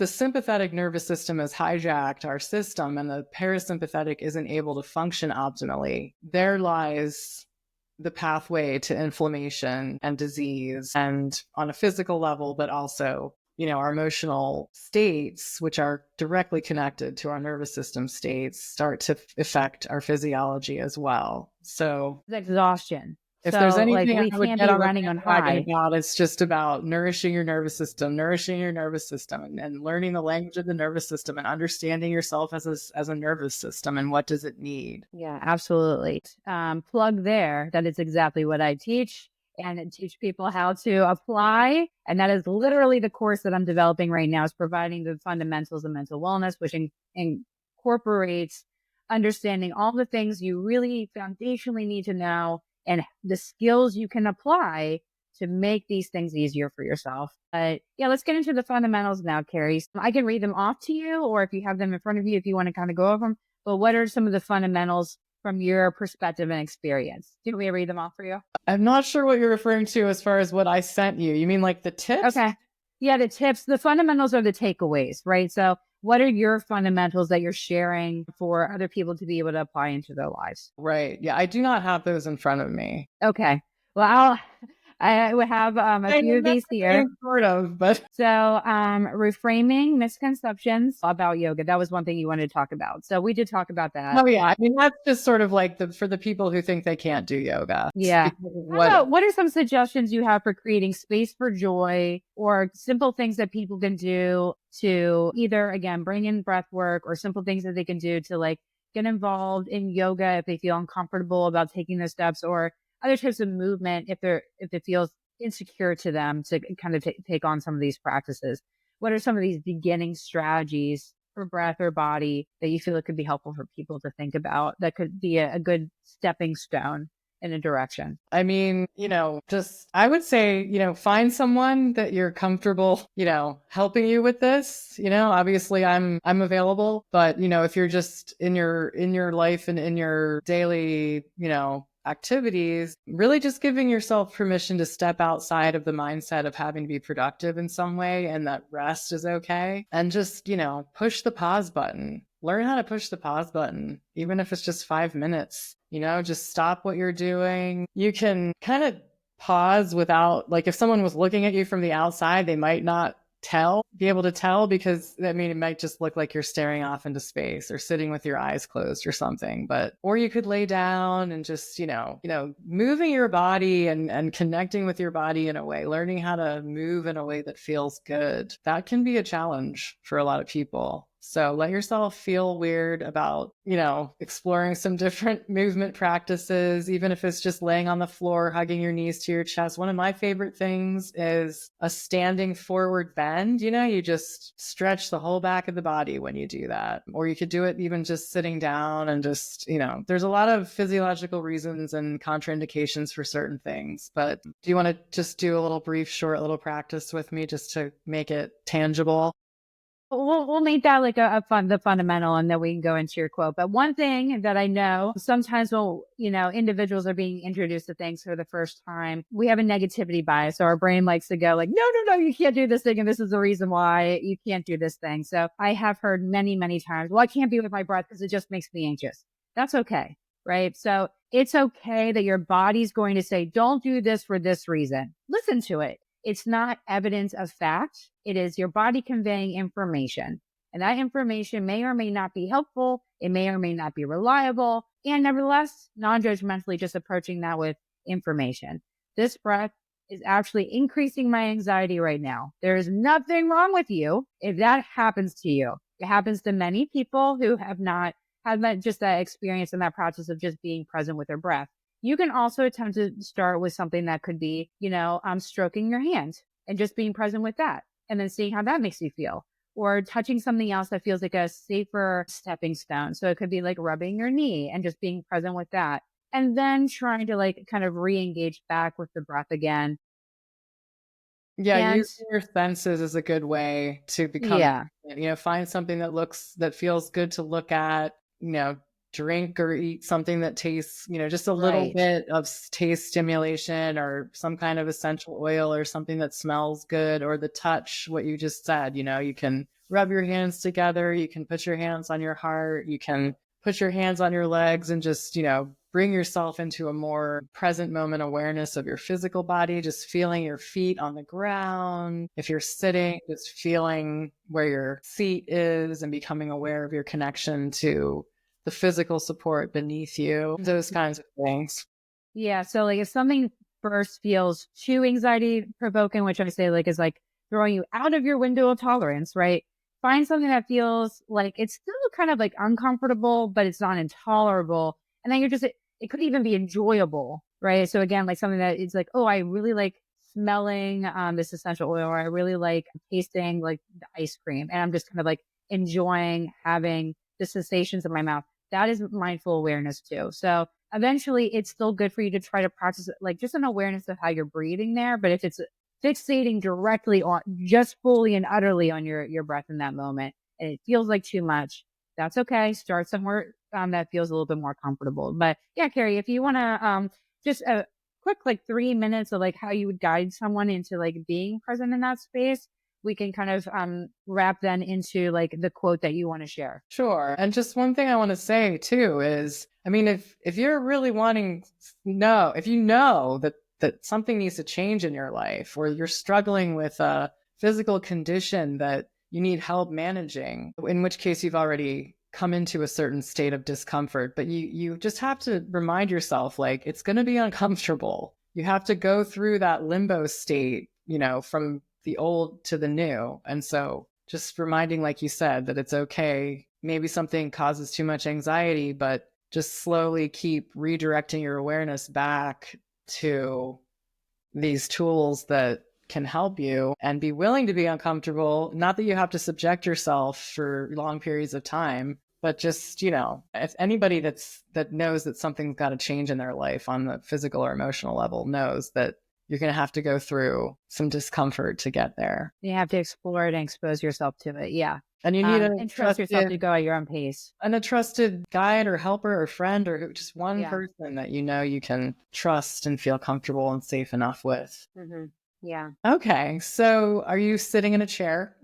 sympathetic nervous system has hijacked our system and the parasympathetic isn't able to function optimally, there lies the pathway to inflammation and disease, and on a physical level, but also, our emotional states, which are directly connected to our nervous system states, start to affect our physiology as well. So exhaustion. If there's anything we can't be running on high, it's just about nourishing your nervous system and learning the language of the nervous system and understanding yourself as a nervous system and what does it need. Yeah, absolutely. Plug there. That is exactly what I teach and teach people how to apply. And that is literally the course that I'm developing right now, is providing the fundamentals of mental wellness, which incorporates understanding all the things you really foundationally need to know and the skills you can apply to make these things easier for yourself. But yeah, let's get into the fundamentals now, Kerri. I can read them off to you, or if you have them in front of you, if you want to kind of go over them. But what are some of the fundamentals from your perspective and experience? Do you want me to read them off for you? I'm not sure what you're referring to as far as what I sent you. You mean like the tips? Okay. Yeah, the tips. The fundamentals are the takeaways, right? So what are your fundamentals that you're sharing for other people to be able to apply into their lives? Right. Yeah, I do not have those in front of me. Okay. Well, I would have a few of these here. Sort of, but so reframing misconceptions about yoga. That was one thing you wanted to talk about. So we did talk about that. Oh yeah, I mean that's just sort of like for the people who think they can't do yoga. Yeah. What are some suggestions you have for creating space for joy, or simple things that people can do to either again bring in breath work, or simple things that they can do to like get involved in yoga if they feel uncomfortable about taking those steps, or other types of movement if it feels insecure to them to kind of take on some of these practices? What are some of these beginning strategies for breath or body that you feel it could be helpful for people to think about that could be a good stepping stone in a direction? I mean, just I would say, find someone that you're comfortable, helping you with this. Obviously I'm available, but if you're just in your life and in your daily, activities, really just giving yourself permission to step outside of the mindset of having to be productive in some way and that rest is okay. And just, push the pause button. Learn how to push the pause button, even if it's just 5 minutes. Just stop what you're doing. You can kind of pause without, like, if someone was looking at you from the outside, they might not be able to tell, because it might just look like you're staring off into space or sitting with your eyes closed or something. Or you could lay down and just, moving your body and connecting with your body in a way, learning how to move in a way that feels good. That can be a challenge for a lot of people. So let yourself feel weird about, exploring some different movement practices, even if it's just laying on the floor, hugging your knees to your chest. One of my favorite things is a standing forward bend. You just stretch the whole back of the body when you do that. Or you could do it even just sitting down and just, there's a lot of physiological reasons and contraindications for certain things. But do you want to just do a little brief, short little practice with me just to make it tangible? We'll make that like the fundamental, and then we can go into your quote. But one thing that I know sometimes individuals are being introduced to things for the first time. We have a negativity bias. So our brain likes to go like, no, you can't do this thing. And this is the reason why you can't do this thing. So I have heard many, many times, well, I can't be with my breath because it just makes me anxious. That's okay. Right. So it's okay that your body's going to say, don't do this for this reason. Listen to it. It's not evidence of fact. It is your body conveying information. And that information may or may not be helpful. It may or may not be reliable. And nevertheless, non-judgmentally just approaching that with information. This breath is actually increasing my anxiety right now. There is nothing wrong with you if that happens to you. It happens to many people who have not had just that experience and that process of just being present with their breath. You can also attempt to start with something that could be, stroking your hand and just being present with that, and then seeing how that makes you feel, or touching something else that feels like a safer stepping stone. So it could be like rubbing your knee and just being present with that, and then trying to like kind of re-engage back with the breath again. Yeah, using your senses is a good way to become, find something that feels good to look at, drink or eat something that tastes, just a little bit of taste stimulation, or some kind of essential oil or something that smells good, or the touch, what you just said, you can rub your hands together. You can put your hands on your heart. You can put your hands on your legs and just, bring yourself into a more present moment awareness of your physical body, just feeling your feet on the ground. If you're sitting, just feeling where your seat is and becoming aware of your connection to the physical support beneath you, those kinds of things. Yeah. So like if something first feels too anxiety provoking, which I say like is like throwing you out of your window of tolerance, right? Find something that feels like it's still kind of like uncomfortable, but it's not intolerable. And then it could even be enjoyable, right? So again, like something that is like, oh, I really like smelling this essential oil, or I really like tasting like the ice cream. And I'm just kind of like enjoying having the sensations in my mouth. That is mindful awareness too. So eventually it's still good for you to try to practice like just an awareness of how you're breathing there. But if it's fixating directly on just fully and utterly on your breath in that moment, and it feels like too much, that's okay. Start somewhere that feels a little bit more comfortable. But yeah, Kerri, if you want to just a quick like 3 minutes of like how you would guide someone into like being present in that space, we can kind of wrap then into like the quote that you want to share. Sure. And just one thing I want to say too is, I mean, if you're really wanting if you know that something needs to change in your life, or you're struggling with a physical condition that you need help managing, in which case you've already come into a certain state of discomfort, but you just have to remind yourself, like, it's going to be uncomfortable. You have to go through that limbo state, from the old to the new. And so just reminding, like you said, that it's okay. Maybe something causes too much anxiety, but just slowly keep redirecting your awareness back to these tools that can help you and be willing to be uncomfortable. Not that you have to subject yourself for long periods of time, but just, if anybody that knows that something's got to change in their life on the physical or emotional level knows that you're going to have to go through some discomfort to get there. You have to explore it and expose yourself to it. Yeah. And you need and trust yourself to go at your own pace. And a trusted guide or helper or friend or just one person that you can trust and feel comfortable and safe enough with. Mm-hmm. Yeah. Okay. So are you sitting in a chair?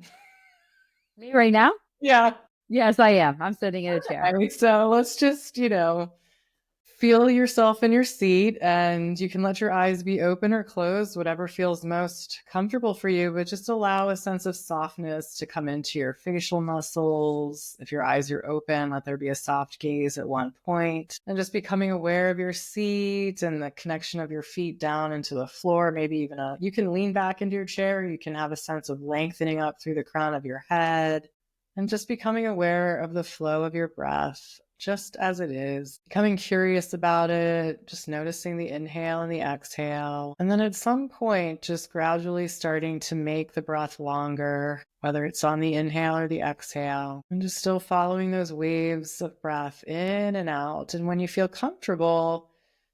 Me right now? Yeah. Yes, I am. I'm sitting in a chair. Okay, so let's just, feel yourself in your seat, and you can let your eyes be open or closed, whatever feels most comfortable for you, but just allow a sense of softness to come into your facial muscles. If your eyes are open, let there be a soft gaze at one point, and just becoming aware of your seat and the connection of your feet down into the floor. Maybe even you can lean back into your chair. You can have a sense of lengthening up through the crown of your head, and just becoming aware of the flow of your breath just as it is, becoming curious about it, just noticing the inhale and the exhale. And then at some point, just gradually starting to make the breath longer, whether it's on the inhale or the exhale, and just still following those waves of breath in and out. And when you feel comfortable,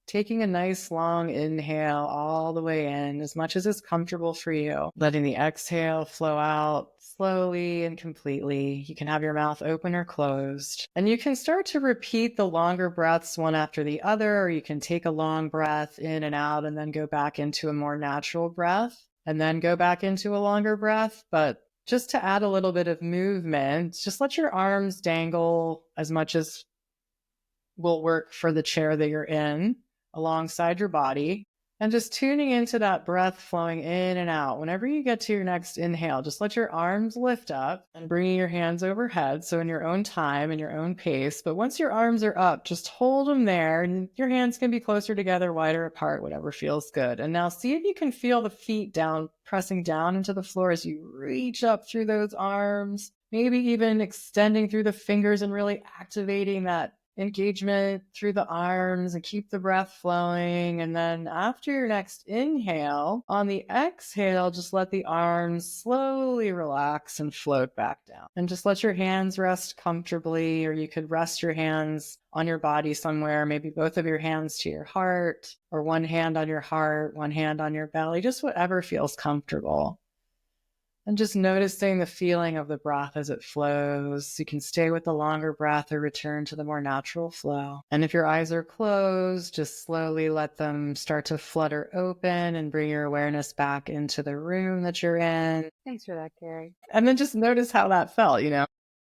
taking a nice long inhale all the way in, as much as is comfortable for you, letting the exhale flow out slowly and completely. You can have your mouth open or closed, and you can start to repeat the longer breaths one after the other, or you can take a long breath in and out and then go back into a more natural breath and then go back into a longer breath. But just to add a little bit of movement, just let your arms dangle as much as will work for the chair that you're in alongside your body, and just tuning into that breath flowing in and out. Whenever you get to your next inhale, just let your arms lift up and bringing your hands overhead. So in your own time and your own pace. But once your arms are up, just hold them there, and your hands can be closer together, wider apart, whatever feels good. And now see if you can feel the feet down, pressing down into the floor as you reach up through those arms, maybe even extending through the fingers and really activating that engagement through the arms, and keep the breath flowing. And then after your next inhale, on the exhale, just let the arms slowly relax and float back down. And just let your hands rest comfortably, or you could rest your hands on your body somewhere, maybe both of your hands to your heart, or one hand on your heart, one hand on your belly, just whatever feels comfortable. And just noticing the feeling of the breath as it flows. You can stay with the longer breath or return to the more natural flow. And if your eyes are closed, just slowly let them start to flutter open and bring your awareness back into the room that you're in. Thanks for that, Kerri. And then just notice how that felt, Yeah.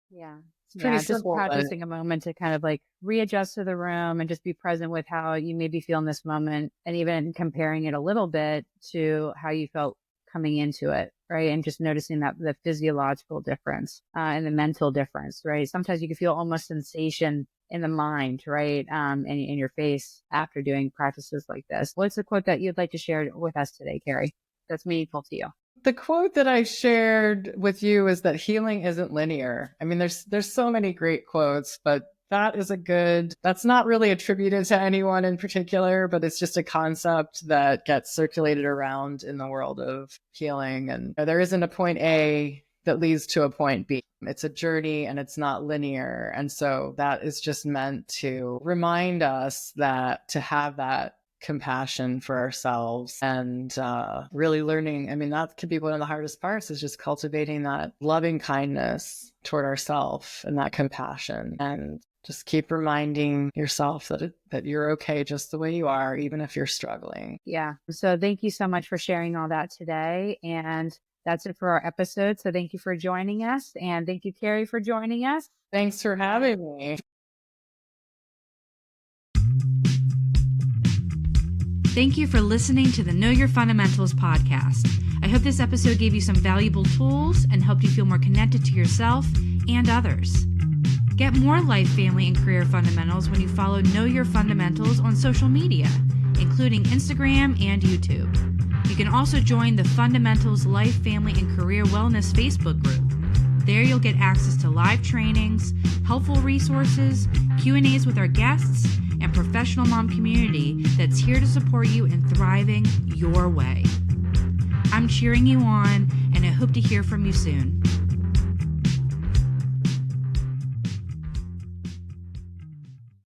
It's pretty simple. Just practicing a moment to kind of like readjust to the room and just be present with how you maybe feel in this moment, and even comparing it a little bit to how you felt coming into it, right? And just noticing that the physiological difference and the mental difference, right? Sometimes you can feel almost sensation in the mind, right? And in your face after doing practices like this. What's the quote that you'd like to share with us today, Kerri, that's meaningful to you? The quote that I shared with you is that healing isn't linear. I mean, there's so many great quotes, but that's not really attributed to anyone in particular, but it's just a concept that gets circulated around in the world of healing. And there isn't a point A that leads to a point B. It's a journey and it's not linear. And so that is just meant to remind us that to have that compassion for ourselves and really learning. I mean, that could be one of the hardest parts, is just cultivating that loving kindness toward ourselves and that compassion. And just keep reminding yourself that you're okay just the way you are, even if you're struggling. Yeah. So thank you so much for sharing all that today. And that's it for our episode. So thank you for joining us. And thank you, Kerri, for joining us. Thanks for having me. Thank you for listening to the Know Your Fundamentals podcast. I hope this episode gave you some valuable tools and helped you feel more connected to yourself and others. Get more life, family, and career fundamentals when you follow Know Your Fundamentals on social media, including Instagram and YouTube. You can also join the Fundamentals Life, Family, and Career Wellness Facebook group. There you'll get access to live trainings, helpful resources, Q&As with our guests, and professional mom community that's here to support you in thriving your way. I'm cheering you on, and I hope to hear from you soon.